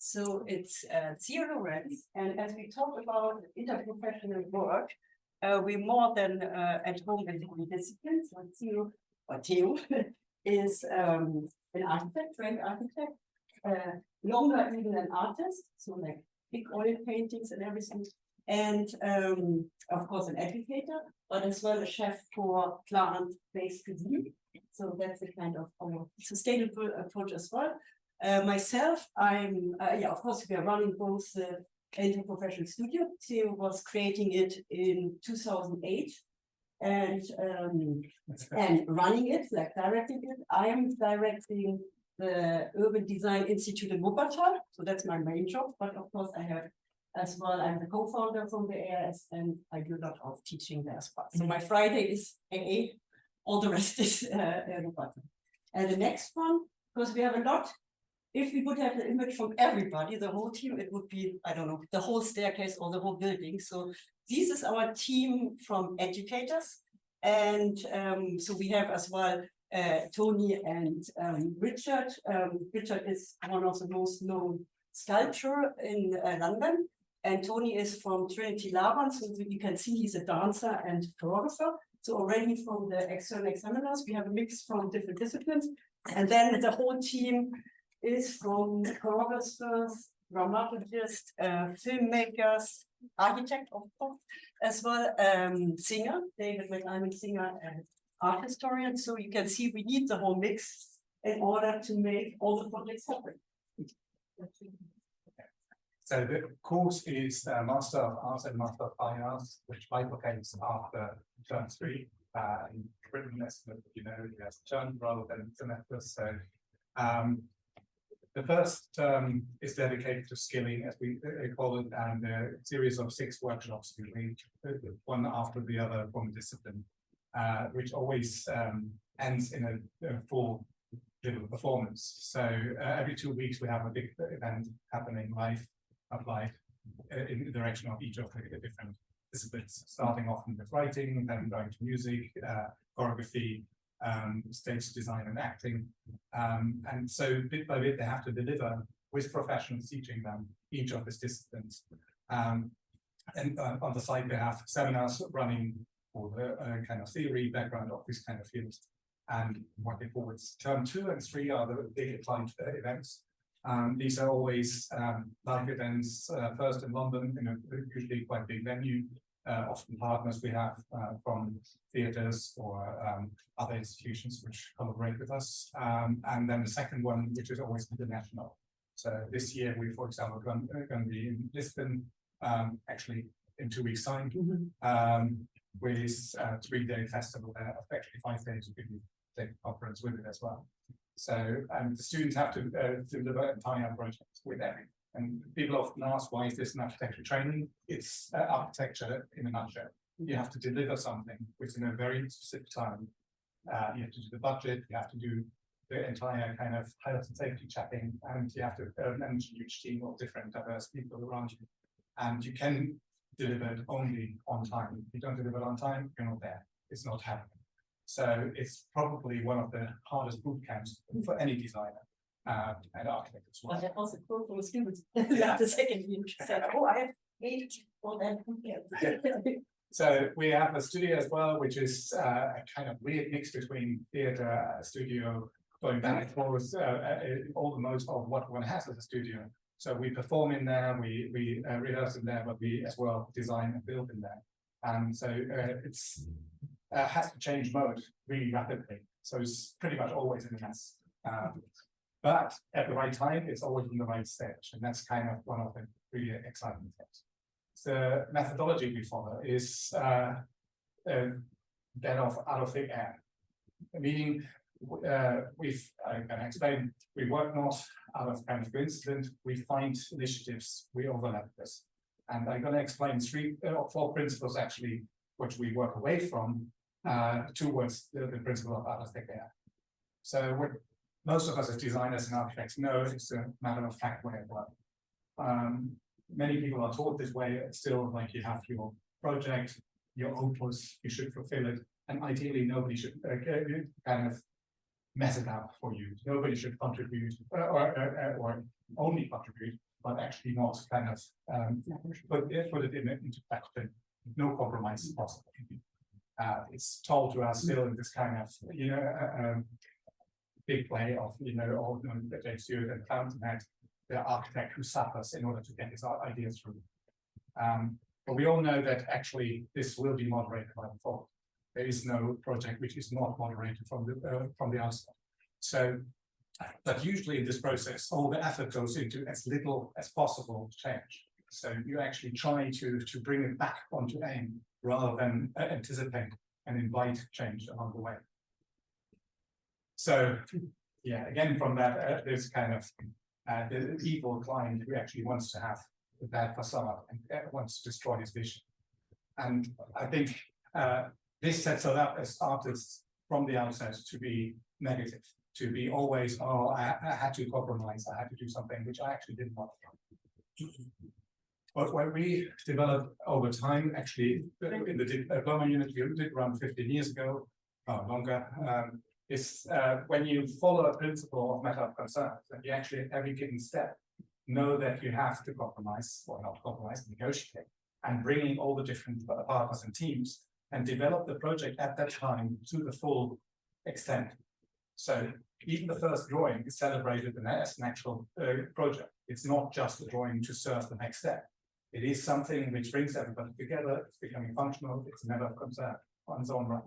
So it's zero rent. And as we talk about interprofessional work, we're more than at home in the discipline. So Theo, or Theo, is an architect, trained architect, longer even an artist, so like big oil paintings and everything. And of course an educator, but as well a chef for plant-based cuisine. So that's a kind of our sustainable approach as well. Myself, I'm, of course, we are running both the interprofessional studio. Theo was creating it in 2008 and running it, like directing it. I am directing the Urban Design Institute in Wuppertal. So that's my main job. But of course, I have as well, I'm the co-founder from the ARS and I do a lot of teaching there as well. So my Friday is AA, all the rest is Wuppertal. And the next one, because we have a lot. If we would have the image from everybody, the whole team, it would be, I don't know, the whole staircase or the whole building. So this is our team from educators. And so we have as well Tony and Richard. Richard is one of the most known sculptors in London. And Tony is from Trinity Laban. So you can see he's a dancer and choreographer. So already from the external examiners, we have a mix from different disciplines. And then the whole team is from choreographers, dramaturgists, filmmakers, architect, of course, as well, singer, David McIman, singer and art historian. So you can see we need the whole mix in order to make all the projects happen. So the course is Master of Arts and Master of Fine Arts, which bifurcates after term 3. In Britain, as you know, it has term rather than semester. So the first term is dedicated to skilling, as we call it, and a series of 6 workshops, one after the other from discipline, which always ends in a full little performance. So every 2 weeks we have a big event happening live, applied in the direction of each of the different disciplines, starting off with writing, then going to music, choreography, stage design and acting. And so bit by bit, they have to deliver with professionals teaching them each of these disciplines. And on the side, they have seminars running for the kind of theory background of this kind of fields. And working forwards, term 2 and 3 are the big applied events. These are always live events, first in London, in a usually quite big venue. Often partners we have from theatres or other institutions which collaborate with us. And then the second one, which is always international. So this year we, for example, going to be in Lisbon, actually in 2 weeks' time, with a 3-day festival there, actually 5 days we can take a conference with it as well. So the students have to deliver entire projects with everything. And people often ask, why is this an architecture training? It's architecture in a nutshell. You have to deliver something within a very specific time. You have to do the budget, you have to do the entire kind of health and safety checking, and you have to manage a huge team of different diverse people around you. And you can deliver it only on time. If you don't deliver it on time, you're not there. It's not happening. So it's probably one of the hardest boot camps for any designer. And architect as well. But that was a quote from a student. Yeah. The second year said, "Oh, I have 8 for that." So we have a studio as well, which is a kind of weird mix between theatre, studio, going back and forth, all the modes of what one has as a studio. So we perform in there, we rehearse in there, but we as well design and build in there. And so it's has to change mode really rapidly. So it's pretty much always in a mess. But at the right time, it's always in the right stage. And that's kind of one of the really exciting things. The methodology we follow is that of out of the air. Meaning, I can explain, we work not out of kind of coincidence, we find initiatives, we overlap this. And I'm going to explain 3 or 4 principles actually, which we work away from towards the principle of out of the air. So what most of us as designers and architects know it's a matter of fact way of work. Many people are taught this way. It's still like you have your project, your opus, you should fulfill it, and ideally nobody should kind of mess it up for you. Nobody should contribute or only contribute not kind of put it into practice. No compromise possible. It's told to us still in this kind of big play of all Dave Stewart and Fountainhead, the architect who suffers in order to get his ideas through. But we all know that actually this will be moderated by default. There is no project which is not moderated from the outset. So, but usually in this process, all the effort goes into as little as possible change. So you actually try to bring it back onto aim rather than anticipate and invite change along the way. So, yeah, again, from that, this kind of the evil client who actually wants to have the bad facade and wants to destroy his vision. And I think this sets us up as artists from the outset to be negative, to be always, oh, I had to compromise, I had to do something which I actually did not. But when we developed over time, actually, in the diploma unit we did around 15 years ago, or longer, is when you follow a principle of matter of concern, that you actually at every given step know that you have to compromise, or not compromise, negotiate, and bringing all the different partners and teams and develop the project at that time to the full extent. So even the first drawing is celebrated as an actual project. It's not just a drawing to serve the next step. It is something which brings everybody together, it's becoming functional, it's a matter of concern on its own right.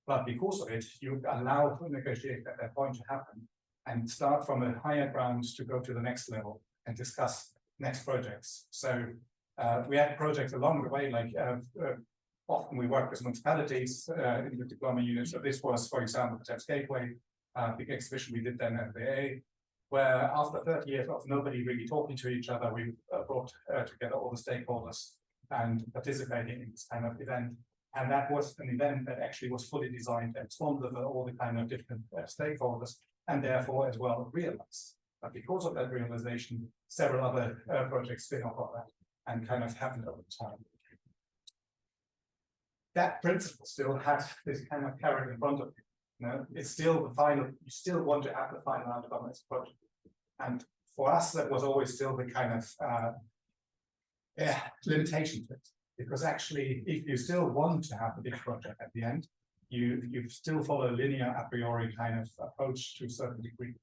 But because of it, you allow the negotiation at that point to happen and start from a higher ground to go to the next level and discuss next projects. So we had projects along the way, like often we work with municipalities in the diploma unit. So this was, for example, the Thames Gateway, big exhibition we did then at the A, where after 30 years of nobody really talking to each other, we brought together all the stakeholders and participating in this kind of event. And that was an event that actually was fully designed and sponsored by all the kind of different stakeholders, and therefore as well realized. But because of that realization, several other projects spin off of that and kind of happened over time. That principle still has this kind of carrot in front of you. You know, it's still the final, you still want to have the final outcome of this project. And for us, that was always still the kind of limitation to it. Because actually, if you still want to have a big project at the end, you still follow a linear a priori kind of approach to a certain degree.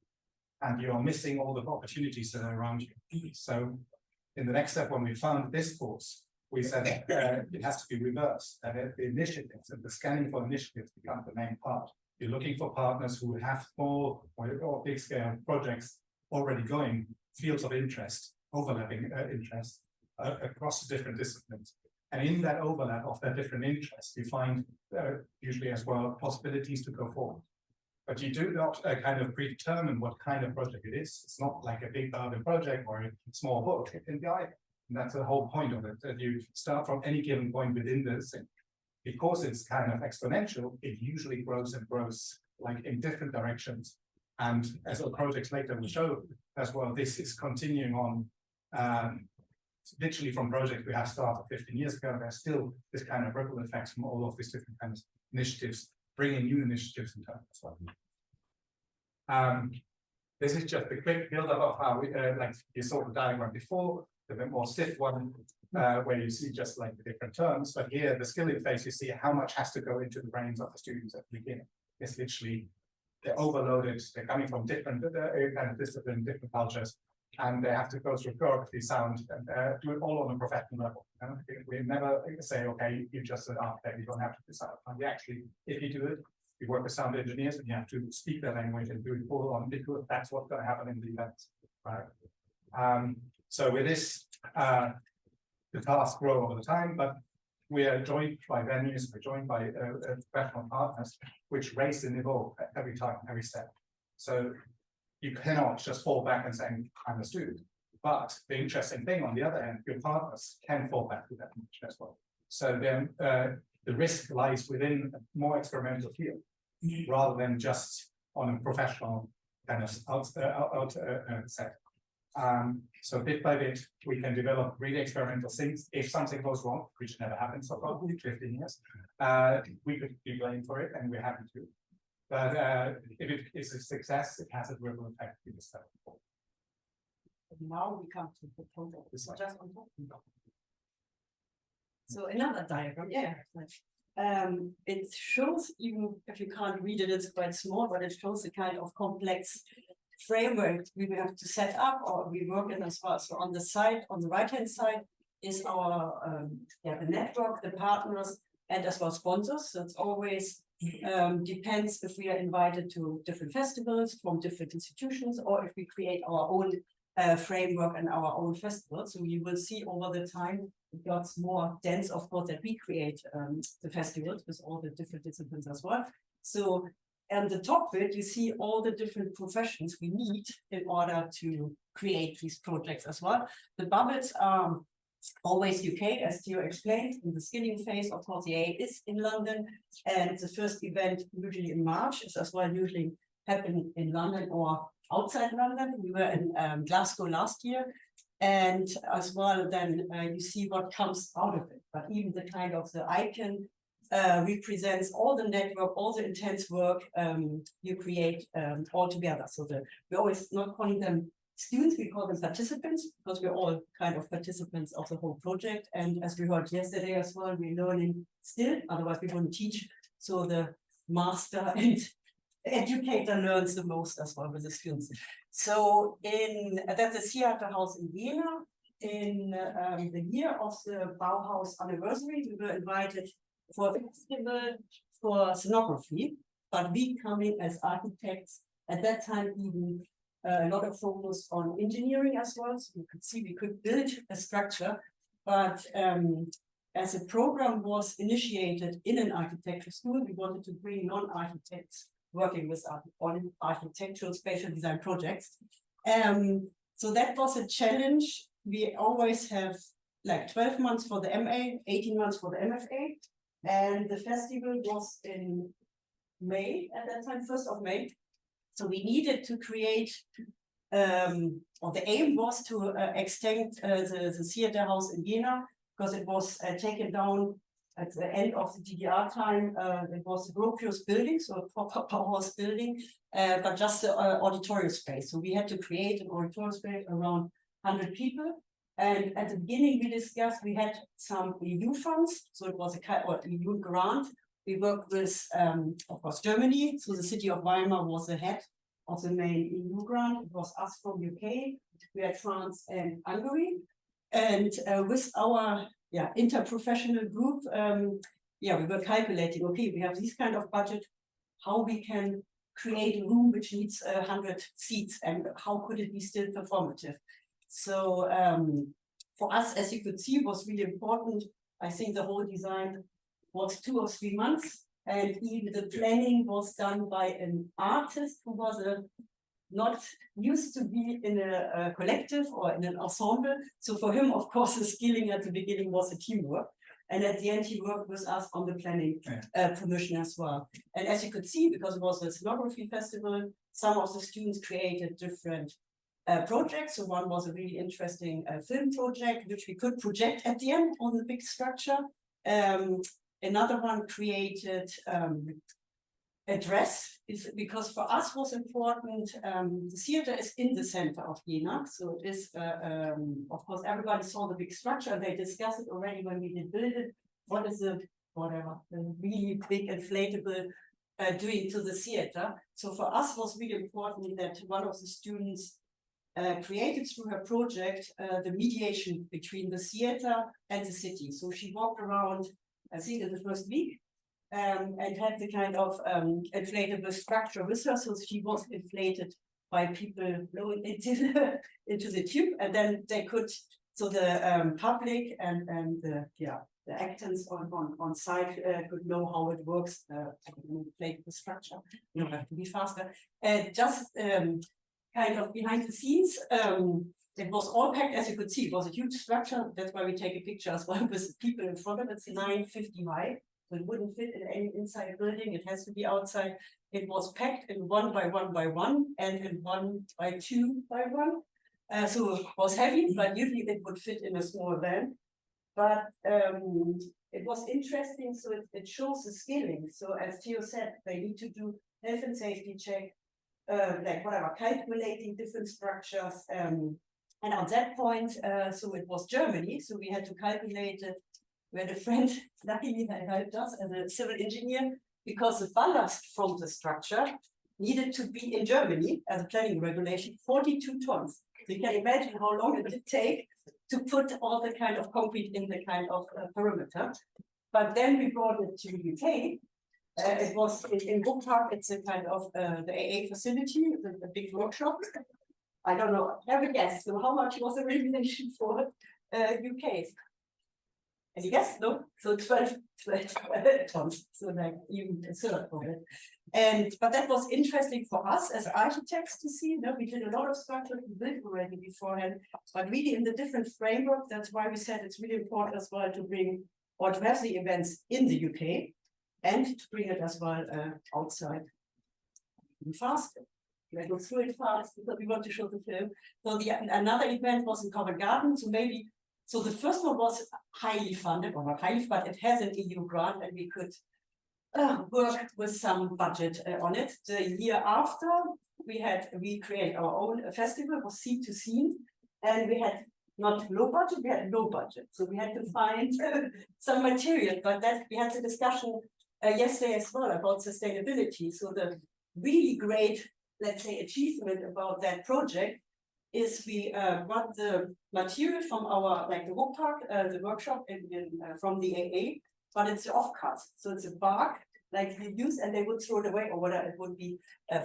And you're missing all the opportunities that are around you. So in the next step, when we found this course, we said it has to be reversed, that the initiatives and the scanning for initiatives become the main part. You're looking for partners who have small or big scale projects already going, fields of interest, overlapping interests across the different disciplines. And in that overlap of their different interests, you find usually as well possibilities to go forward. But you do not kind of predetermine what kind of project it is. It's not like a big urban project or a small book. It can be either. And that's the whole point of it, that you start from any given point within this thing. Because it's kind of exponential, it usually grows and grows like in different directions. And as our projects later will show as well, this is continuing on literally from projects we have started 15 years ago. There's still this kind of ripple effects from all of these different kinds of initiatives, bringing new initiatives into it as well. This is just a quick build-up of how we, like you saw the diagram before, the bit more stiff one, where you see just like the different terms. But here, the skilling phase, you see how much has to go into the brains of the students at the beginning. It's literally, they're overloaded, they're coming from different kind of discipline, different cultures, and they have to go through choreography, sound, and do it all on a professional level. You know? We never say, okay, you just an architect, you don't have to do sound. And actually, if you do it, you work with sound engineers and you have to speak their language and do it full on, because that's what's going to happen in the event, right? So with this, the tasks grow over the time, but we are joined by venues, we're joined by professional partners, which raise and evolve every time, every step. So you cannot just fall back and say, I'm a student. But the interesting thing on the other hand, your partners can fall back with that information as well. So then the risk lies within a more experimental field, rather than just on a professional kind of set. So bit by bit, we can develop really experimental things. If something goes wrong, which never happened so far, 15 years, we could be blamed for it, and we're happy to. But if it is a success, it has a ripple effect in the stuff. And now we come to the total. This one. Just on top. So another diagram, yeah. It shows, even if you can't read it, it's quite small, but it shows the kind of complex framework we will have to set up or we work in as well. So on the side, on the right-hand side is our the network, the partners, and as well sponsors. So it's always depends if we are invited to different festivals from different institutions or if we create our own framework and our own festival. So you will see over the time it gets more dense, of course, that we create the festivals with all the different disciplines as well. So and the top bit, you see all the different professions we need in order to create these projects as well. The bubbles are always UK, as Theo explained, in the skilling phase. Of course, the A is in London, and the first event, usually in March, is as well usually happen in London or outside London. We were in Glasgow last year, and as well, then you see what comes out of it. But even the kind of the icon represents all the network, all the intense work you create all together. So we're always not calling them students, we call them participants, because we're all kind of participants of the whole project. And as we heard yesterday as well, we're learning still, otherwise we wouldn't teach. So the master and educator learns the most as well with the students. So that's the theater house in Jena. In the year of the Bauhaus anniversary, we were invited for a festival for scenography, but we coming as architects at that time even a lot of focus on engineering as well. So you could see we could build a structure, but as a program was initiated in an architecture school, we wanted to bring non-architects working with on architectural spatial design projects. So that was a challenge. We always have like 12 months for the MA, 18 months for the MFA. And the festival was in May at that time, 1st of May. So we needed to create, or the aim was to extend the theater house in Jena, because it was taken down at the end of the DDR time. It was a Gropius building, so a proper powerhouse building, but just the auditorium space. So we had to create an auditorium space around 100 people. And at the beginning, we discussed we had some EU funds, so it was a kind of EU grant. We worked with, of course, Germany. So the city of Weimar was the head of the main EU grant. It was us from UK. We had France and Hungary. And with our interprofessional group, we were calculating, okay, we have this kind of budget, how we can create a room which needs 100 seats and how could it be still performative. So for us, as you could see, was really important. I think the whole design was 2 or 3 months, and even the planning was done by an artist who was not used to be in a collective or in an ensemble. So for him, of course, the skilling at the beginning was a teamwork. And at the end, he worked with us on the planning permission as well. And as you could see, because it was a scenography festival, some of the students created different projects. So one was a really interesting film project, which we could project at the end on the big structure. Another one created a dress, because for us was important. The theater is in the center of Jena, so it is, of course, everybody saw the big structure. They discussed it already when we did build it. What is the really big inflatable doing to the theater? So for us was really important that one of the students created through her project the mediation between the theater and the city. So she walked around, I think in the first week, and had the kind of inflatable structure with her. So she was inflated by people blowing into the tube, and then they could, so the public and the actors on site could know how it works, inflatable structure. You don't have to be faster. Just kind of behind the scenes, it was all packed, as you could see. It was a huge structure. That's why we take a picture as well with people in front of it. It's 950 high. So it wouldn't fit in any inside building. It has to be outside. It was packed in 1 by 1 by 1 and in 1 by 2 by 1. So it was heavy, but usually it would fit in a small van. But it was interesting. So it shows the scaling. So as Theo said, they need to do health and safety check, like whatever, calculating different structures, And at that point, so it was Germany, so we had to calculate it. We had a friend, luckily, that helped us as a civil engineer, because the ballast from the structure needed to be in Germany as a planning regulation, 42 tons. So you can imagine how long it did take to put all the kind of concrete in the kind of perimeter. But then we brought it to the UK. It was in Book Park, it's a kind of the AA facility, the big workshop. I don't know, have a guess. So how much was the regulation for UK? Any guess? No? So 12 tons, so like even a third of it. But that was interesting for us as architects to see. No? We did a lot of structure we built already beforehand, but really in the different framework. That's why we said it's really important as well to bring or to have the events in the UK and to bring it as well outside. Faster. I go through it fast because we want to show the film. So another event was in Covent Garden. So maybe, so the first one was highly funded, or not highly, but it has an EU grant and we could work with some budget on it. The year after, we created our own festival, was Scene to Scene, and we had not low budget, we had low budget. So we had to find some material, but that we had a discussion yesterday as well about sustainability. So the really great, let's say, achievement about that project is we got the material from our, like the Book Park, the workshop from the AA, but it's offcut. So it's a bark, like they use, and they would throw it away, or whatever, it would be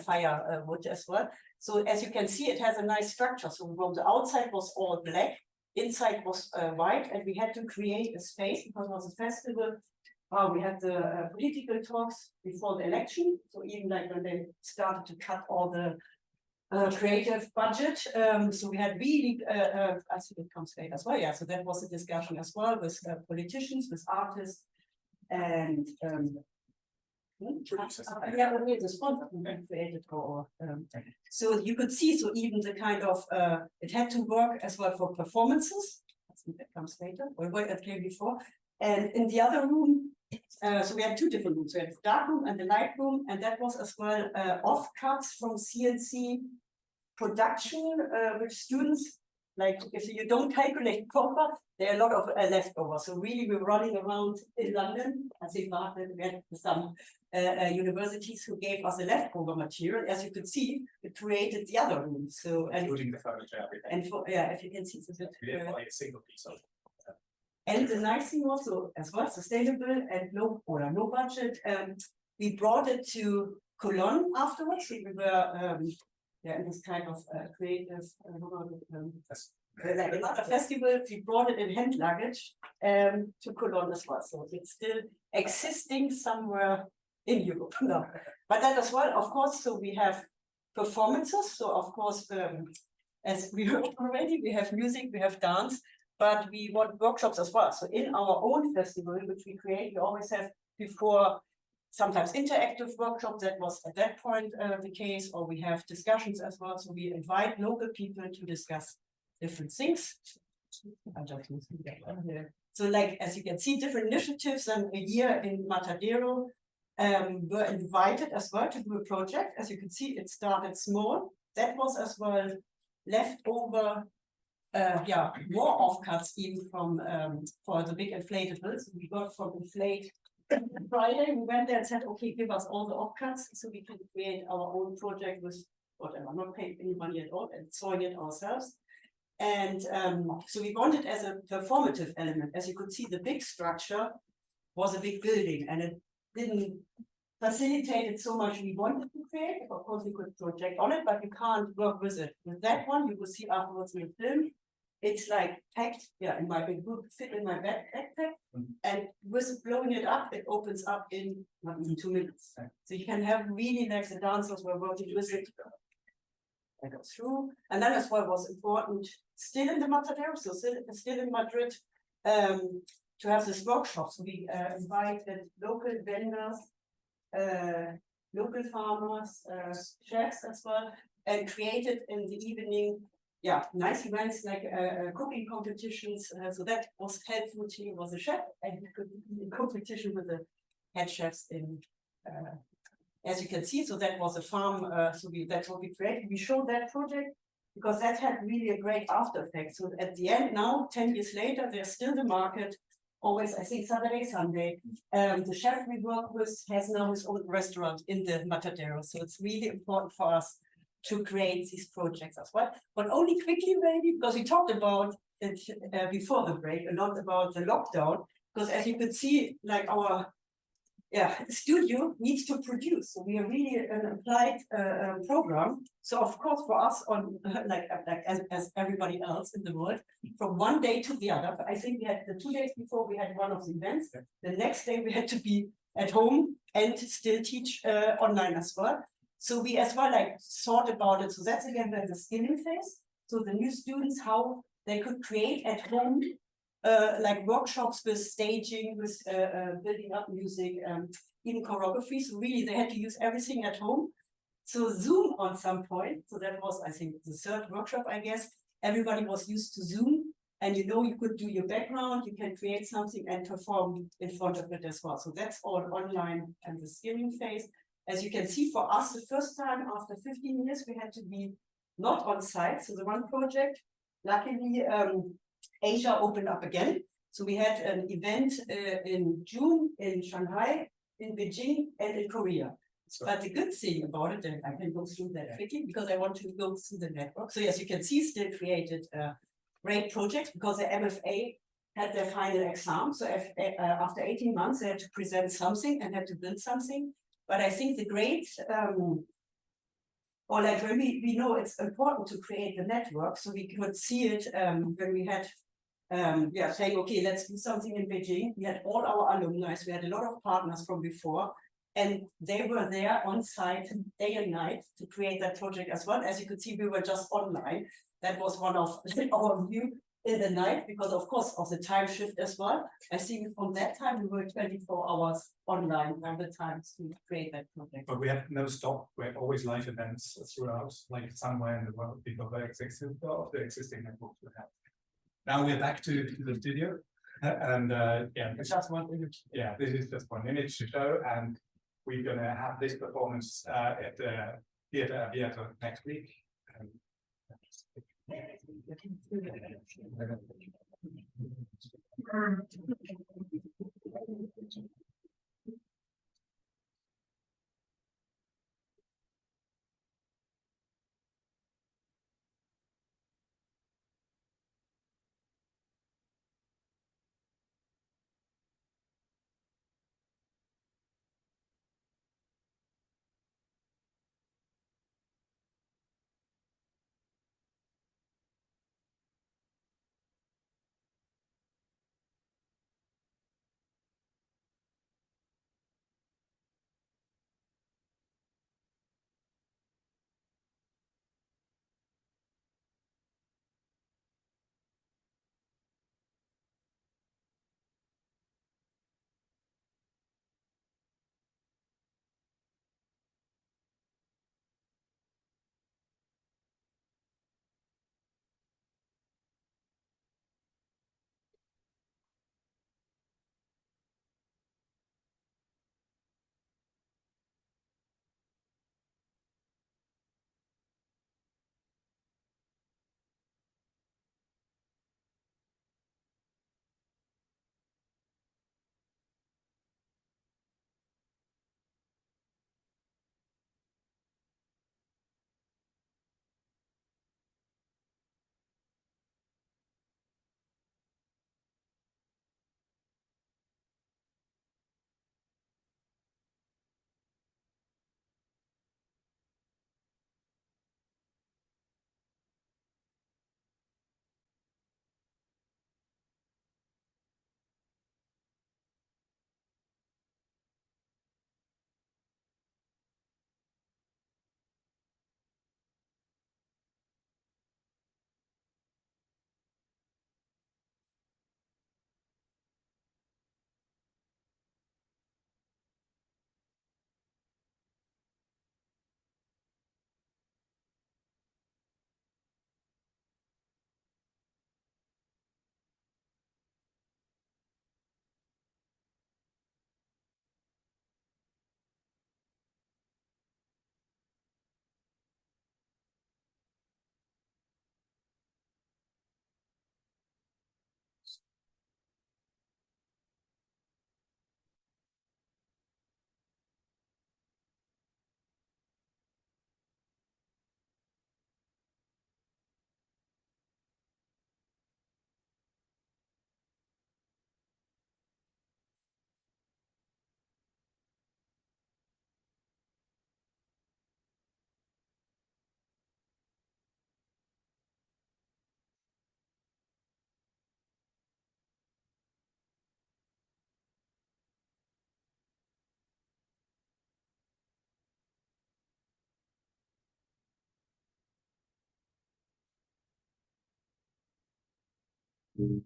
firewood as well. So as you can see, it has a nice structure. So from the outside was all black, inside was white, and we had to create a space because it was a festival. We had the political talks before the election. So even like when they started to cut all the creative budget. So we had really, I think it comes later as well. Yeah, so that was a discussion as well with politicians, with artists, and yeah, we the sponsor created for. So you could see, so even the kind of, it had to work as well for performances. I think that comes later, or it came before. And in the other room, so we had two different rooms. We had the dark room and the light room, and that was as well offcuts from CNC production, which students, like if you don't calculate proper, there are a lot of leftovers. So really we're running around in London. I think we had some universities who gave us a leftover material. As you could see, it created the other room. So including the furniture, everything. And for, yeah, if you can see, it's a bit. A single piece of. And the nice thing also, as well, sustainable and no budget. We brought it to Cologne afterwards. So we were in this kind of creative like another festival. We brought it in hand luggage to Cologne as well. So it's still existing somewhere in Europe now. But that as well, of course. So we have performances. So of course, as we heard already, we have music, we have dance. But we want workshops as well. So in our own festival, which we create, we always have before sometimes interactive workshops. That was at that point the case, or we have discussions as well. So we invite local people to discuss different things. So like, as you can see, different initiatives, and a year in Matadero were invited as well to do a project. As you can see, it started small. That was as well leftover more offcuts even from for the big inflatables. We got from Inflate Friday. We went there and said, okay, give us all the offcuts so we can create our own project with whatever, not paying any money at all and sewing it ourselves. And so we wanted as a performative element. As you could see, the big structure was a big building, and it didn't facilitate it so much we wanted to create. Of course, we could project on it, but you can't work with it. With that one, you will see afterwards in the film. It's like packed, in my big book, fit in my backpack, and with blowing it up, it opens up in not even 2 minutes. So you can have really like the dancers were working with it. I go through, and then as well was important, still in the Matadero, so still in Madrid, to have this workshop. So we invited local vendors, local farmers, chefs as well, and created in the evening nice events like cooking competitions. So that was helpful. He was a chef, and he could be in competition with the head chefs in, as you can see. So that was a farm. So that's what we created. We showed that project because that had really a great after effect. So at the end now, 10 years later, there's still the market, always, I think Saturday, Sunday. The chef we work with has now his own restaurant in the Matadero. So it's really important for us to create these projects as well. But only quickly, maybe, because we talked about it before the break, a lot about the lockdown, because as you could see, like our studio needs to produce. So we are really an applied program. So of course, for us, on like as everybody else in the world, from one day to the other. I think we had the 2 days before we had one of the events. The next day we had to be at home and still teach online as well. So we as well like thought about it. So that's again the skilling phase. So the new students, how they could create at home like workshops with staging, with building up music, even choreography. So really they had to use everything at home. So Zoom on some point, so that was, I think, the third workshop, I guess. Everybody was used to Zoom, and you know, you could do your background, you can create something and perform in front of it as well. So that's all online and the skilling phase. As you can see, for us, the first time after 15 years, we had to be not on site. So the one project, luckily, Asia opened up again. So we had an event in June in Shanghai, in Beijing, and in Korea. But the good thing about it, and I can go through that quickly because I want to go through the network. So yes, you can see still created great projects because the MFA had their final exam. So after 18 months, they had to present something and had to build something. But I think the great, or like when we know it's important to create the network, so we could see it when we had saying, okay, let's do something in Beijing. We had all our alumni, we had a lot of partners from before, and they were there on site day and night to create that project as well. As you could see, we were just online. That was one of our view in the night, because of course of the time shift as well. I think from that time we were 24 hours online all the time to create that project. But we have no stop. We have always live events throughout, like somewhere in the world, because of the existing networks we have. Now we're back to the studio, and it's just 1 minute. Yeah, this is just 1 minute to show, and we're gonna have this performance at the Theater next week. Thank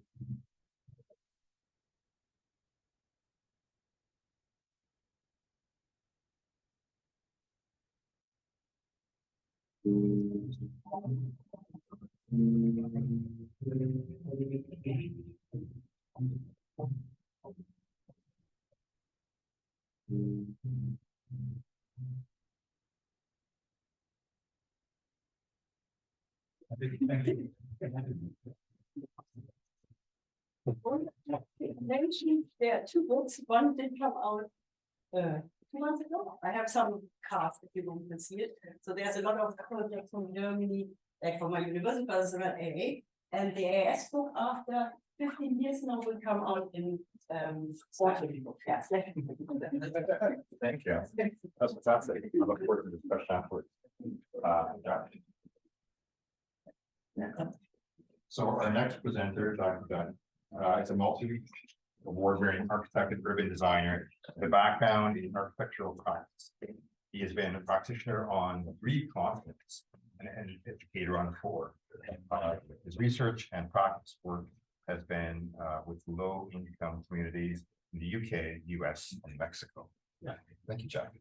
you. Mentioned there are two books. One did come out 2 months ago. I have some cards if you want to see it. So there's a lot of projects from Germany, like from my university, but it's around AA. And the AS book after 15 years now will come out in 40 books. Yes. Thank you. That's fantastic. I look forward to the discussion afterwards. So our next presenter, Dr. Dunn, is a multi-award-winning architect and urban designer with a background in architectural practice. He has been a practitioner on 3 continents and an educator on 4. His research and practice work has been with low-income communities in the UK, US, and Mexico. Yeah. Thank you, Jack.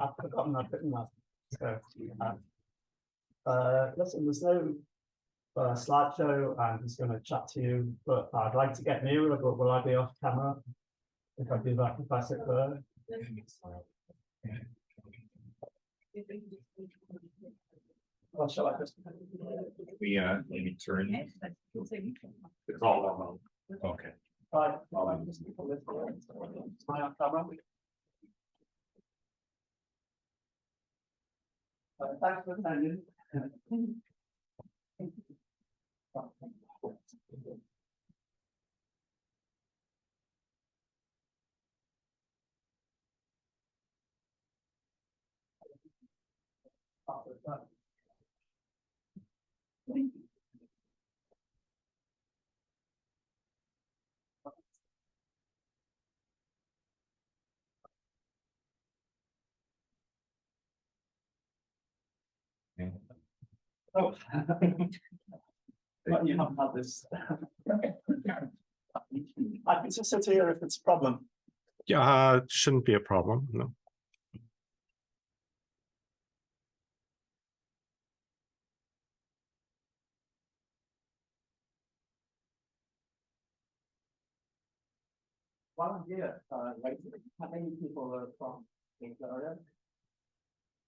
I've forgotten I've written that. Listen, there's no slideshow. I'm just going to chat to you, but I'd like to get nearer, but will I be off camera if I do that, if I sit there? Or shall I just? We maybe turn. It's all okay. Right, well, I'm just going to lift it. Am I on camera? Thanks for attending. Oh. But you haven't had this. I can just sit here if it's a problem. Yeah, shouldn't be a problem, no. While I'm here, how many people are from this area?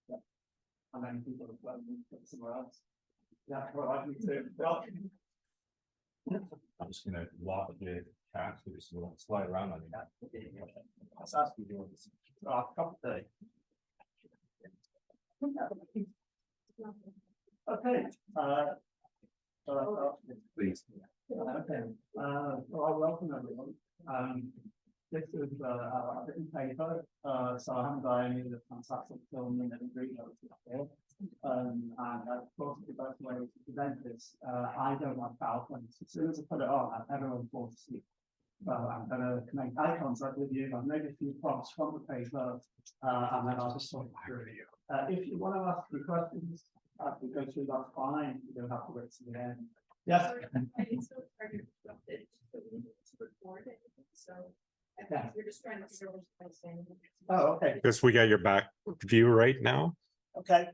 Yeah. How many people are from somewhere else? Yeah, well, I need to. I'm just gonna lock the cat so this will slide around on the cat. Let's ask you doing this. Couple day. Okay. Please. Okay. Well, welcome everyone. This is our written paper. So I haven't got any of the fantastic film and imagery notes here. And of course, the best way to present this, I don't have PowerPoint. As soon as I put it on, everyone falls asleep. So I'm going to make eye contact with you. I've made a few prompts from the paper, and then I'll just sort through you. If you want to ask me questions, as we go through, that's fine. You don't have to wait to the end. Yes. Yeah. You're just trying to figure out what I'm saying. Oh, okay. Because we got your back view right now. Okay.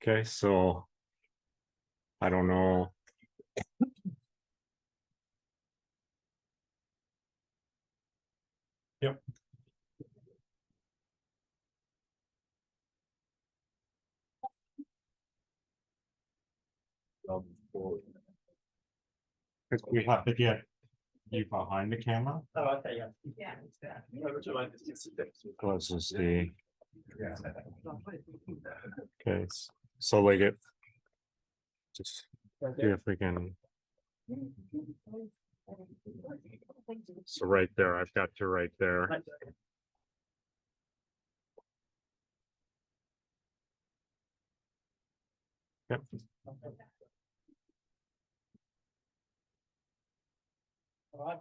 Okay, so I don't know. Yep. Because we have to get you behind the camera. Oh, okay, yeah. Yeah. Where would you like to sit? Close is the okay. So like it. Just see if we can. So right there, I've got you right there. Yep. All right.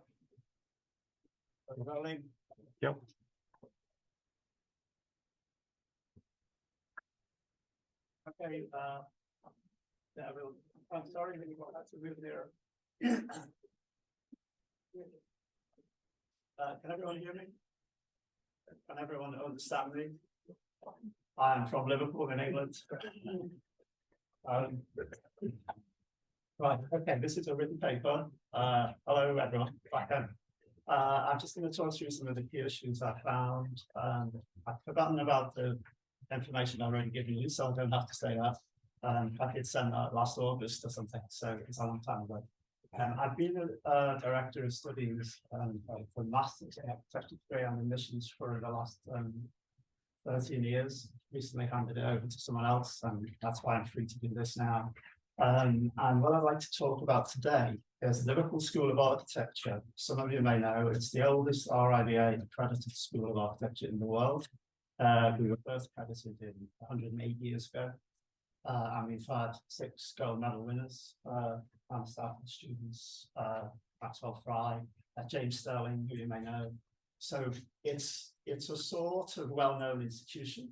Rolling. Yep. Okay, yeah, I'm sorry that you got that to move there. Can everyone hear me? Can everyone understand me? I'm from Liverpool in England. Um, right, okay, this is a written paper. Hello everyone, back then. I'm just going to talk through some of the key issues I found. I've forgotten about the information I've already given you, so I don't have to say that. I did send that last August or something, so it's a long time ago. I've been a director of studies for masters in architecture degree and admissions for the last 13 years. Recently handed it over to someone else, and that's why I'm free to do this now. And what I'd like to talk about today is the Liverpool School of Architecture. Some of you may know it's the oldest RIBA accredited school of architecture in the world. We were first accredited in 108 years ago. And we've had 6 gold medal winners, and staff and students, Maxwell Fry, James Sterling, who you may know. So it's a sort of well-known institution.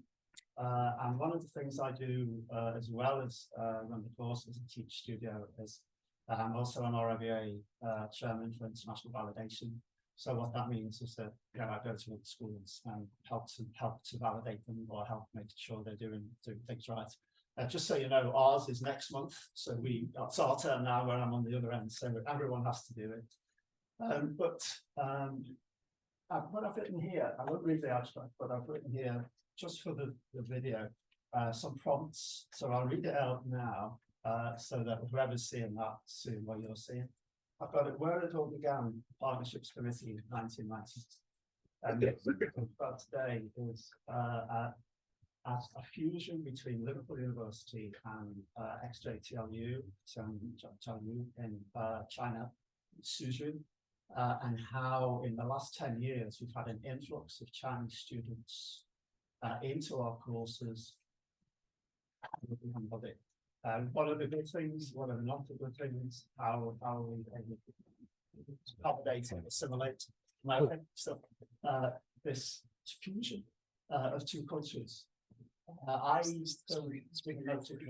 And one of the things I do as well as run the courses and teach studio is I'm also an RIBA chairman for international validation. So what that means is that I go to all the schools and help to validate them or help make sure they're doing things right. Just so you know, ours is next month, so it's our turn now where I'm on the other end, so everyone has to do it. What I've written here, I won't read the abstract, but I've written here, just for the video, some prompts. So I'll read it out now, so that whoever's seeing that soon, what you're seeing. I've got it, where it all began, Partnerships Committee in 1990s. And what today is as a fusion between Liverpool University and XJTLU, in China, Suzhou, and how in the last 10 years we've had an influx of Chinese students into our courses. What are the good things? What are not the good things? How are we able to accommodate and assimilate? So this fusion of two cultures. I don't speak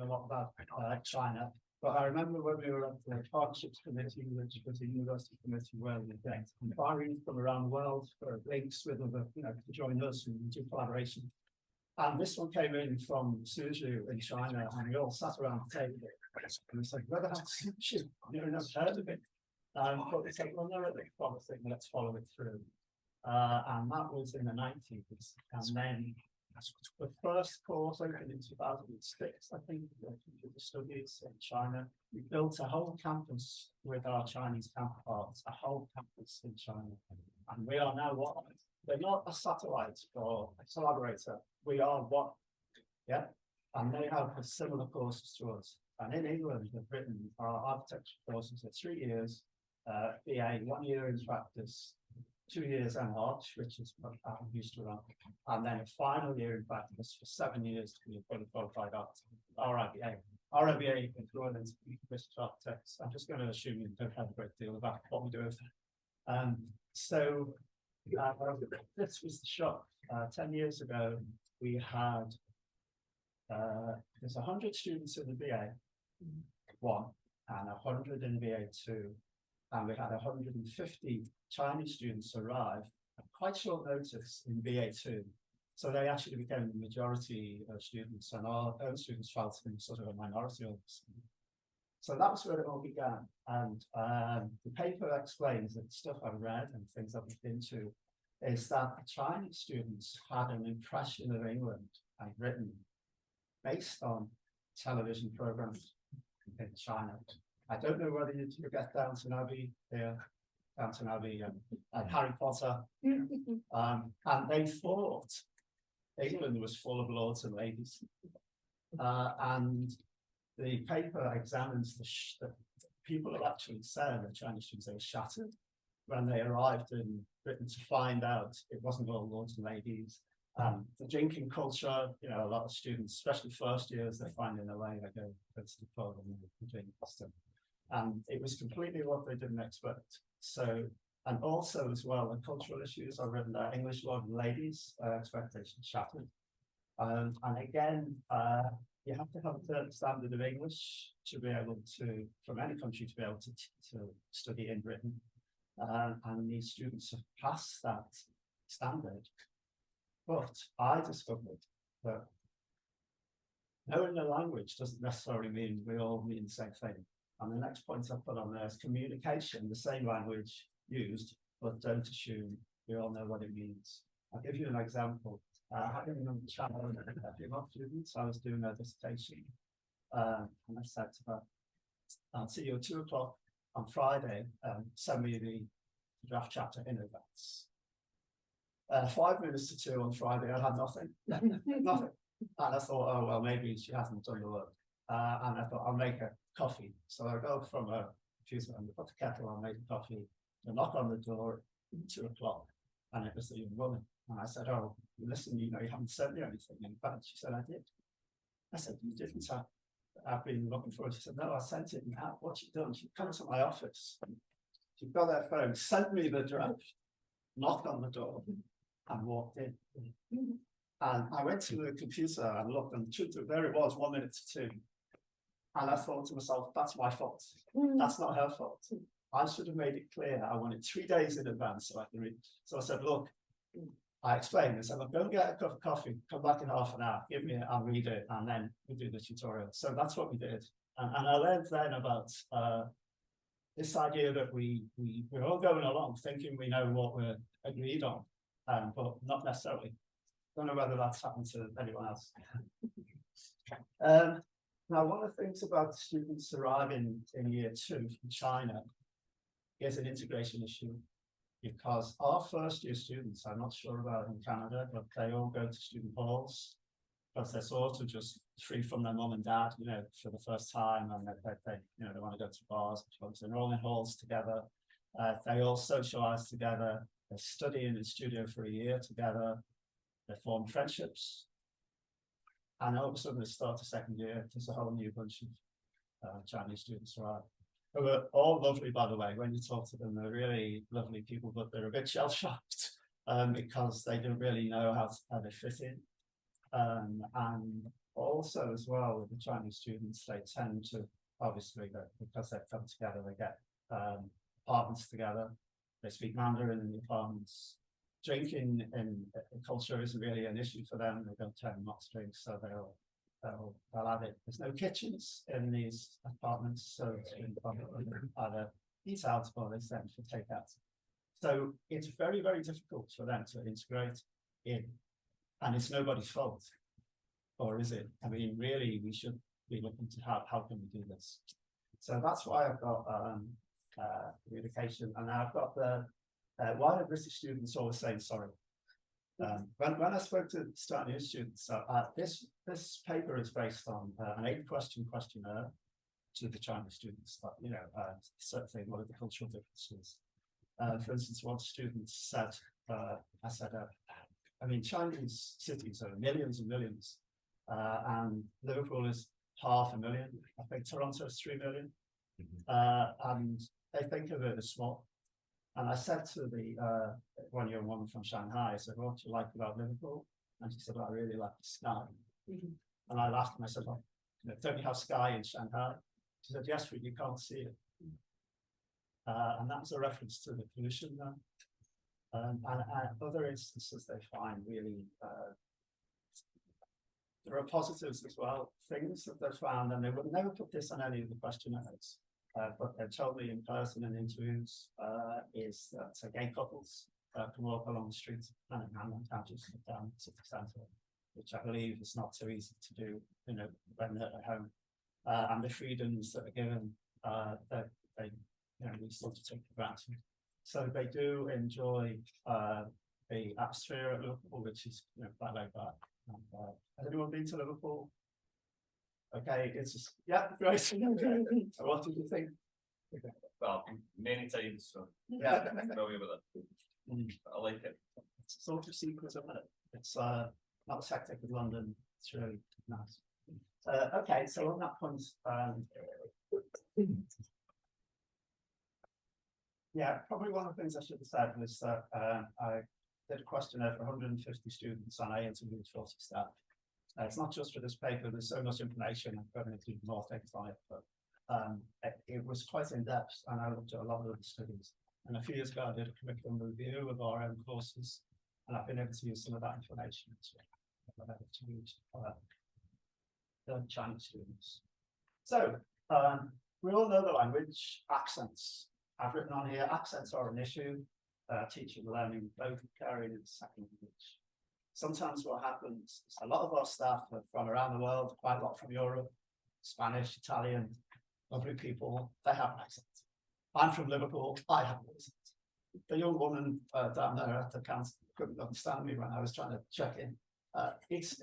a lot about China, but I remember when we were at the Partnerships Committee, which was a university committee where we get inquiries from around the world for links with other, to join us and do collaboration. And this one came in from Suzhou in China, and we all sat around the table. And we said, whether that's sushi, never heard of it. But we said, well, no, it's promising, let's follow it through. And that was in the 90s. And then the first course opened in 2006, I think, the studies in China. We built a whole campus with our Chinese counterparts, a whole campus in China. And we are now what? We're not a satellite or a collaborator. We are what? Yeah. And they have similar courses to us. And in England, they've written our architecture courses at 3 years, BA, 1 year in practice, 2 years MArch, which is what I'm used to run, and then a final year in practice for 7 years to be a fully qualified architect, RIBA. RIBA is Royal Institute of British Architects. I'm just going to assume you don't have a great deal about what we do with it. So this was the shock. 10 years ago, we had, there's 100 students in the BA 1 and 100 in BA 2. And we had 150 Chinese students arrive at quite short notice in BA2. So they actually became the majority of students, and our own students felt in sort of a minority of us. So that was where it all began. And the paper explains that the stuff I've read and things I've looked into is that the Chinese students had an impression of England and Britain based on television programs in China. I don't know whether you get Downton Abbey here, Downton Abbey and Harry Potter, and they thought England was full of lords and ladies. And the paper examines the people have actually said the Chinese students, they were shattered when they arrived in Britain to find out it wasn't all lords and ladies. The drinking culture, a lot of students, especially first years, they're finding a way they go to the pub and drink stuff. And it was completely what they didn't expect. So, and also as well, the cultural issues I've written there, English lord and ladies, expectations shattered. And again, you have to have a certain standard of English to be able to, from any country, to be able to study in Britain. And these students have passed that standard. But I discovered that knowing the language doesn't necessarily mean we all mean the same thing. And the next point I put on there is communication, the same language used, but don't assume we all know what it means. I'll give you an example. Having a chat with a few of students, I was doing a dissertation, and I said to her, I'll see you at 2 o'clock on Friday, send me the draft chapter in advance. 5 minutes to 2 on Friday, I had nothing, nothing. And I thought, oh, well, maybe she hasn't done the work. And I thought, I'll make a coffee. So I go from a computer and put the kettle on, make a coffee, I knock on the door at 2 o'clock, and it was the young woman. And I said, oh, listen, you haven't sent me anything. In fact, she said, I did. I said, you didn't. I've been looking for it. She said, no, I sent it now. What she done? She come to my office. She got her phone, sent me the draft, knocked on the door, and walked in. And I went to the computer and looked, and there it was, 1 minute to 2. And I thought to myself, that's my fault. That's not her fault. I should have made it clear. I wanted 3 days in advance so I can read. So I said, look, I explained. I said, look, go and get a cup of coffee, come back in half an hour, give me it, I'll read it, and then we'll do the tutorial. So that's what we did. And I learned then about this idea that we're all going along thinking we know what we're agreed on, but not necessarily. Don't know whether that's happened to anyone else. Now, one of the things about students arriving in year 2 from China is an integration issue, because our first year students, I'm not sure about in Canada, but they all go to student halls because they're sort of just free from their mum and dad, for the first time, and they want to go to bars, clubs, and they're all in halls together. They all socialize together. They study in the studio for a year together. They form friendships, and all of a sudden they start a second year. There's a whole new bunch of Chinese students arrive, who are all lovely, by the way. When you talk to them, they're really lovely people, but they're a bit shell-shocked because they don't really know how they fit in. And also, as well, with the Chinese students, they tend to, obviously, because they've come together, they get apartments together. They speak Mandarin in the apartments. Drinking in culture isn't really an issue for them. They don't tend not to drink, so they'll have it. There's no kitchens in these apartments, so either eat out or they send for takeout. So it's very, very difficult for them to integrate in, and it's nobody's fault, or is it? I mean, really, we should be looking to how can we do this? So that's why I've got communication, and I've got the why are British students always saying sorry? When I spoke to start new students, this paper is based on an 8-question questionnaire to the Chinese students. Certainly what are the cultural differences? For instance, one student said, I said, Chinese cities are millions and millions, and Liverpool is 500,000. I think Toronto is 3 million, and they think of it as small. And I said to the one young woman from Shanghai, I said, what do you like about Liverpool? And she said, well, I really like the sky. And I laughed and I said, well, don't you have sky in Shanghai? She said, yes, but you can't see it. And that was a reference to the pollution there. And other instances they find really, there are positives as well, things that they found, and they would never put this on any of the questionnaires. But they told me in person in interviews is that gay couples can walk along the street and can't just sit down city centre, which I believe is not so easy to do, when they're at home. And the freedoms that are given, we sort of take for granted. So they do enjoy the atmosphere at Liverpool, which is quite laid back. Has anyone been to Liverpool? Okay, it's just, yeah, great. So what did you think? Well, many times, so Yeah, familiar with it. I like it. it's sort of secret, isn't it? It's not as hectic as London. It's really nice. Okay, so on that point, yeah, probably one of the things I should have said was that I did a questionnaire for 150 students and I interviewed 40 staff. It's not just for this paper, there's so much information, I'm going to include more things on it, but it was quite in depth and I looked at a lot of the studies. And a few years ago, I did a curriculum review of our own courses, and I've been able to use some of that information to use the Chinese students. So we all know the language accents. I've written on here, accents are an issue. Teaching learning both carrying and second language. Sometimes what happens is a lot of our staff are from around the world, quite a lot from Europe, Spanish, Italian, lovely people, they have an accent. I'm from Liverpool, I have an accent. The young woman down there at the council couldn't understand me when I was trying to check in. It's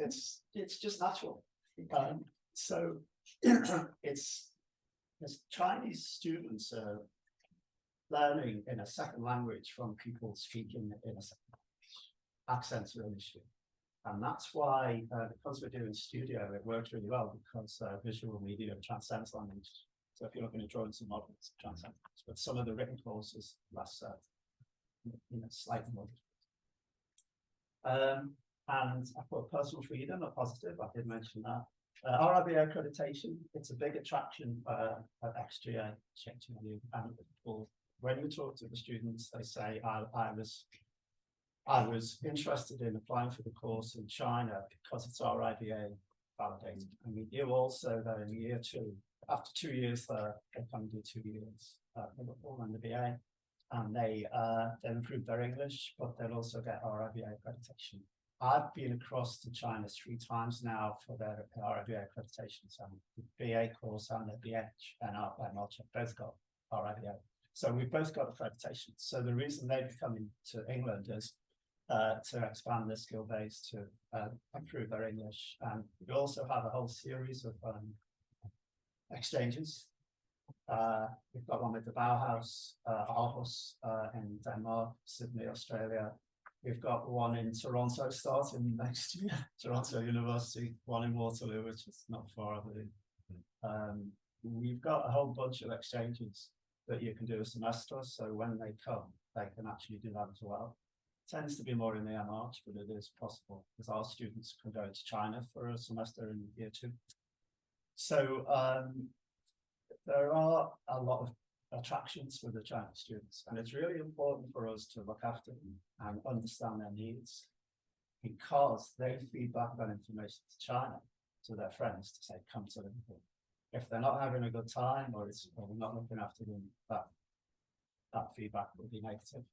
just natural. So it's Chinese students learning in a second language from people speaking in a second language. Accents are an issue. And that's why, because we're doing studio, it works really well because visual media transcends language. So if you're looking at drawing some models, it transcends. But some of the written courses, less slightly more. And I put personal freedom, a positive, I did mention that. RIBA accreditation, it's a big attraction at XGA, and when you talk to the students, they say, I was interested in applying for the course in China because it's RIBA validated. And we do also that in year 2, after 2 years there, they come do 2 years Liverpool and the BA, and they improve their English, but they'll also get RIBA accreditation. I've been across to China 3 times now for their RIBA accreditations, and the BA course and the BH and our both got RIBA. So we've both got accreditation. So the reason they've come into England is to expand their skill base, to improve their English. And we also have a whole series of exchanges. We've got one with the Bauhaus, Aarhus in Denmark, Sydney, Australia. We've got one in Toronto starting next year, Toronto University, one in Waterloo, which is not far, I believe. We've got a whole bunch of exchanges that you can do a semester. So when they come, they can actually do that as well. It tends to be more in the March, but it is possible because our students can go to China for a semester in year 2. So there are a lot of attractions for the Chinese students, and it's really important for us to look after them and understand their needs, because they feed back that information to China, to their friends, to say, come to Liverpool. If they're not having a good time, or we're not looking after them, that feedback will be negative.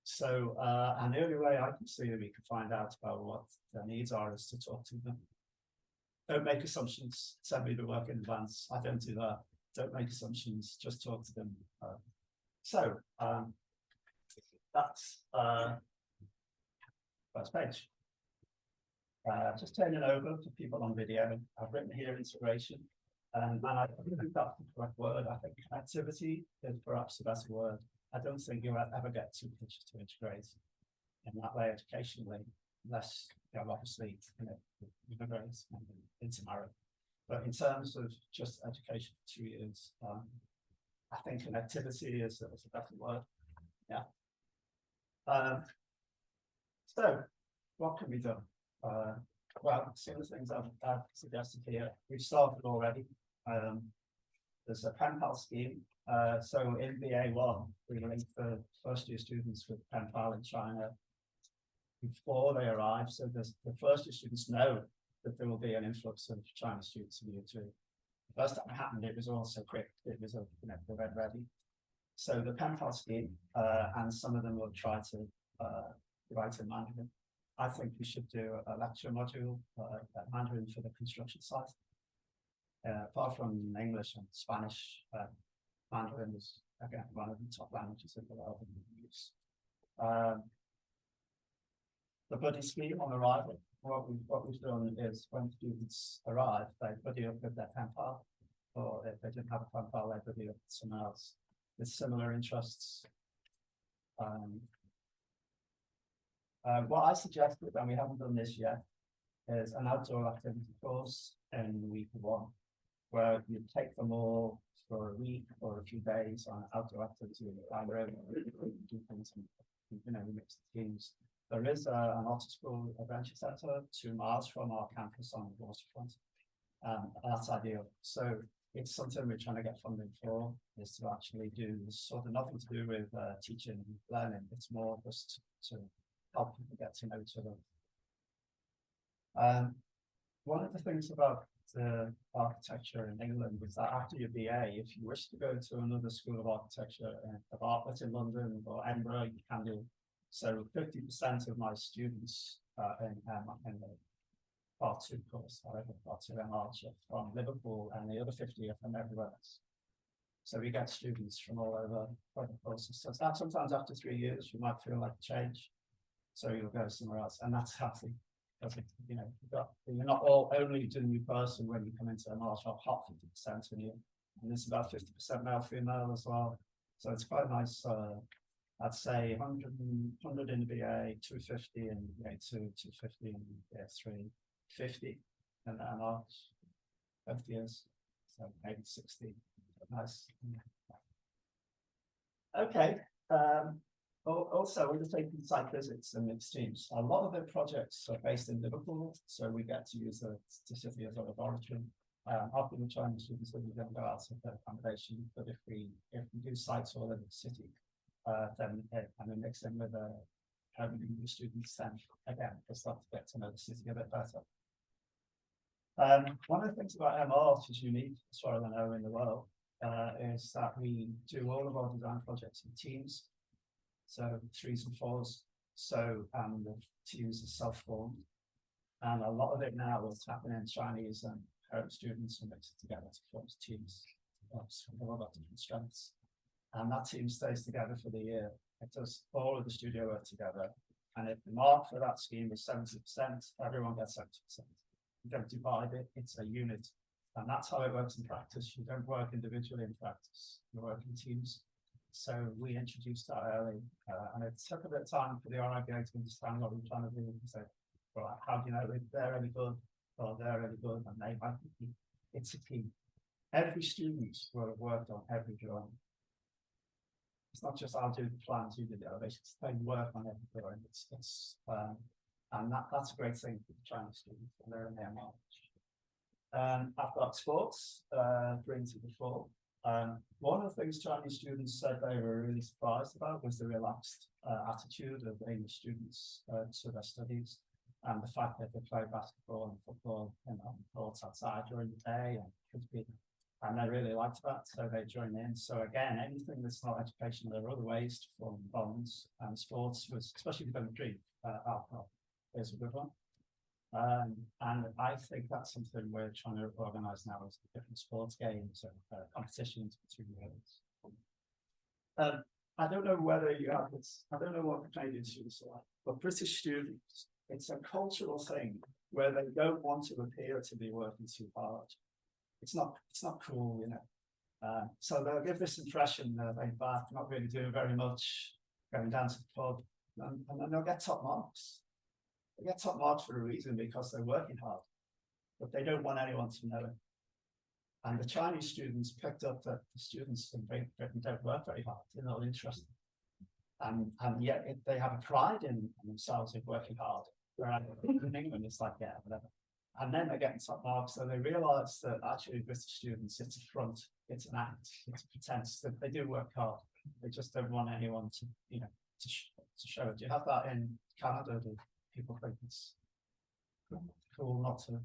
So and the only way I can see that we can find out about what their needs are is to talk to them. Don't make assumptions, send me the work in advance. I don't do that. Don't make assumptions, just talk to them. That's first page. Just turning over to people on video. I've written here integration, and I think that's the correct word. I think connectivity is perhaps the best word. I don't think you'll ever get 2 pictures to integrate in that way educationally, unless obviously integrate and intermarry. But in terms of just education for 2 years, I think connectivity is a better word. Yeah. So what can be done? Well, some of the things I've suggested here, we've started already. There's a pen pal scheme. So in BA1, we link the first year students with pen pal in China before they arrive. So the first year students know that there will be an influx of Chinese students in year 2. The first time it happened, it was all so quick. It was they were ready. So the pen pal scheme, and some of them will try to write in Mandarin. I think we should do a lecture module, Mandarin for the construction site. Apart from English and Spanish, Mandarin is, again, one of the top languages in the world in use. The buddy scheme on arrival, what we've done is when students arrive, they buddy up with their pen pal, or if they didn't have a pen pal, they buddy up with someone else with similar interests. What I suggested, and we haven't done this yet, is an outdoor activity course in week 1, where you take them all for a week or a few days on outdoor activity in the library, do things, and mix the teams. There is an Otter School Adventure Centre 2 miles from our campus on the waterfront. That's ideal. So it's something we're trying to get funding for, is to actually do sort of nothing to do with teaching and learning. It's more just to help people get to know each other. One of the things about the architecture in England is that after your BA, if you wish to go to another school of architecture of art that's in London or Edinburgh, you can do. So 50% of my students in the part 2 course, part 2 MRs are from Liverpool, and the other 50 are from everywhere else. So we get students from all over the courses. So that sometimes after 3 years, you might feel like a change. So you'll go somewhere else, and that's healthy. Because you know, you're not all only the new person when you come into a martial art, hot 50% in you, and it's about 50% male female as well. So it's quite nice. I'd say 100 in the BA, 250 in BA 2, 250 in BA 3, 50 in the MRs, both years. So maybe 60. Nice. Okay. Also, we're just taking site visits and mixed teams. A lot of the projects are based in Liverpool, so we get to use the city as a laboratory. Often the Chinese students will then go out of their accommodation, but if we do sites all in the city, then and we mix in with new students, then again, we start to get to know the city a bit better. One of the things about MR, which is unique as far as I know in the world, is that we do all of our design projects in teams. So 3s and 4s. So the teams are self-formed, and a lot of it now is happening in Chinese and Arab students who mix it together to form teams. All about different strengths, and that team stays together for the year. It does all of the studio work together, and if the mark for that scheme is 70%, everyone gets 70%. You don't divide it; it's a unit, and that's how it works in practice. You don't work individually in practice; you work in teams. So we introduced that early, and it took a bit of time for the RIBA to understand what we're trying to do. And say, well, how do you know if they're any good or they're any good? And they might be. It's a key. Every student will have worked on every drawing. It's not just I'll do the plans, you do the elevations. They work on every drawing. And that's a great thing for the Chinese students, and they're in their knowledge. I've got sports, bring to the fore. One of the things Chinese students said they were really surprised about was the relaxed attitude of English students to their studies, and the fact that they play basketball and football on courts outside during the day, and they really liked that, so they joined in. So again, anything that's not educational, there are other ways to form bonds, and sports was, especially with drink, alcohol is a good one. And I think that's something we're trying to organise now, is different sports games and competitions between the I don't know whether you have this, I don't know what the Canadian students are like, but British students, it's a cultural thing where they don't want to appear to be working too hard. It's not cool, you know. So they'll give this impression that they're back, not really doing very much, going down to the pub, and then they'll get top marks. They get top marks for a reason, because they're working hard, but they don't want anyone to know it. And the Chinese students picked up that the students in Britain don't work very hard, they're not interested. And yet they have a pride in themselves in working hard. Whereas in England, it's like, yeah, whatever. And then they're getting top marks, so they realise that actually British students, it's a front, it's an act, it's a pretense that they do work hard. They just don't want anyone to, you know, to show it. Do you have that in Canada? Do people think it's cool not to?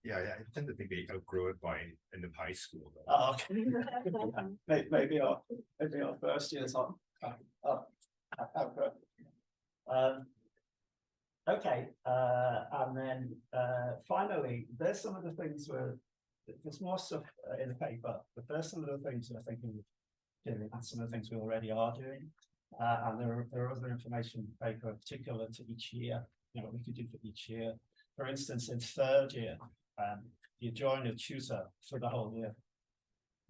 Yeah, I tend to think they outgrow it by end of high school. Oh, okay. maybe our first year's on. Okay, and then finally, there's some of the things where there's more stuff in the paper, but there's some of the things that I think we're doing, and some of the things we already are doing. And there are other information in the paper particular to each year, you know, what we could do for each year. For instance, in third year, you join a tutor for the whole year.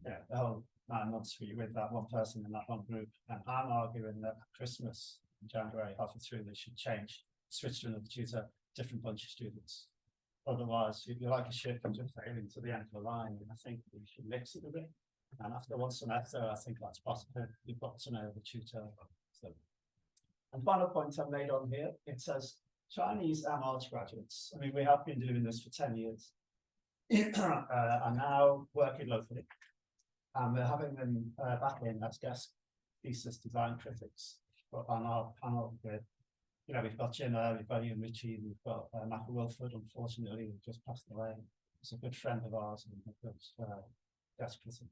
Yeah, the whole 9 months with that one person in that one group. And I'm arguing that at Christmas in January, halfway through, they should switch to another tutor, different bunch of students. Otherwise, if you like a ship and just sailing to the end of the line, I think we should mix it a bit. And after one semester, I think that's possible. You've got to know the tutor. So, and final point I've made on here, it says Chinese and arts graduates. I mean, we have been doing this for 10 years. are now working locally. And we're having them back in as guest thesis design critics. But on our panel with, you know, we've got Jenna, we've got Ian Ritchie, we've got Matthew Wilford, unfortunately, who just passed away. He's a good friend of ours and a good guest critic,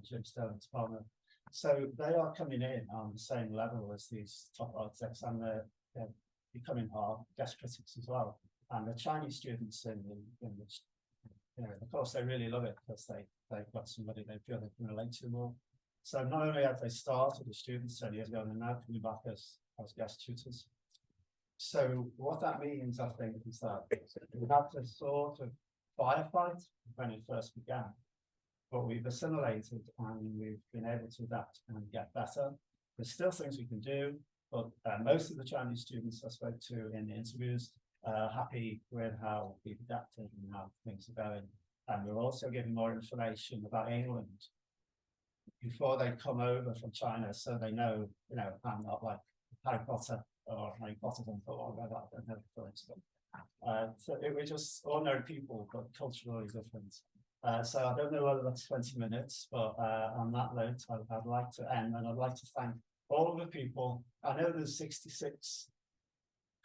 Jim Sterling's partner. So they are coming in on the same level as these top architects, and they're becoming our guest critics as well. And the Chinese students in which, you know, of course, they really love it because they've got somebody they feel they can relate to more. So not only have they started as students 10 years ago, and they're now coming back as guest tutors. So what that means, I think, is that we had to sort of firefight when it first began, but we've assimilated and we've been able to adapt and get better. There's still things we can do, but most of the Chinese students I spoke to in the interviews are happy with how we've adapted and how things are going. And we're also giving more information about England before they come over from China, so they know, you know, I'm not like Harry Potter or Harry Potter or whatever, for instance. So we're just ordinary people, but culturally different. So I don't know whether that's 20 minutes, but on that note, I'd like to end, and I'd like to thank all of the people. I know there's 66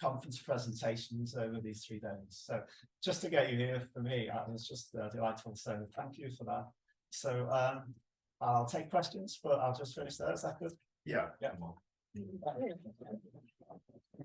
conference presentations over these 3 days. So just to get you here for me, it was just delightful. So thank you for that. So I'll take questions, but I'll just finish there. Is that good? Yeah. Yeah.